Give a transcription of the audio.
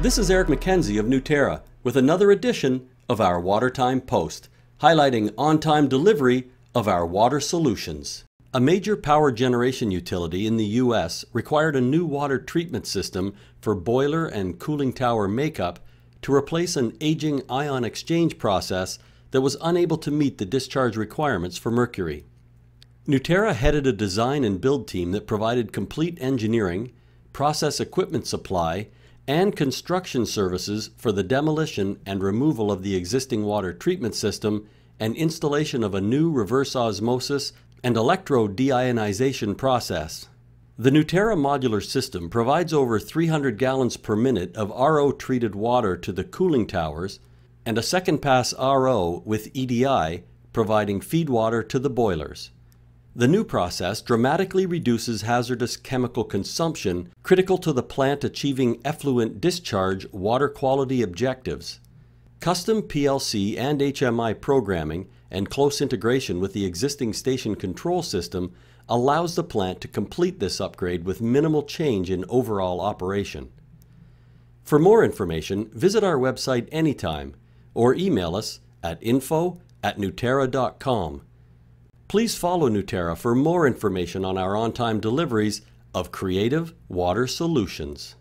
This is Eric McKenzie of Newterra with another edition of our Watertime Post, highlighting on-time delivery of our water solutions. A major power generation utility in the U.S. required a new water treatment system for boiler and cooling tower makeup to replace an aging ion exchange process that was unable to meet the discharge requirements for mercury. Newterra headed a design and build team that provided complete engineering, process equipment supply, and construction services for the demolition and removal of the existing water treatment system and installation of a new reverse osmosis and electro-deionization process. The Newterra modular system provides over 300 gallons per minute of RO-treated water to the cooling towers and a second pass RO with EDI providing feedwater to the boilers. The new process dramatically reduces hazardous chemical consumption critical to the plant achieving effluent discharge water quality objectives. Custom PLC and HMI programming and close integration with the existing station control system allows the plant to complete this upgrade with minimal change in overall operation. For more information, visit our website anytime or email us at info@newterra.com. Please follow Newterra for more information on our on-time deliveries of creative water solutions.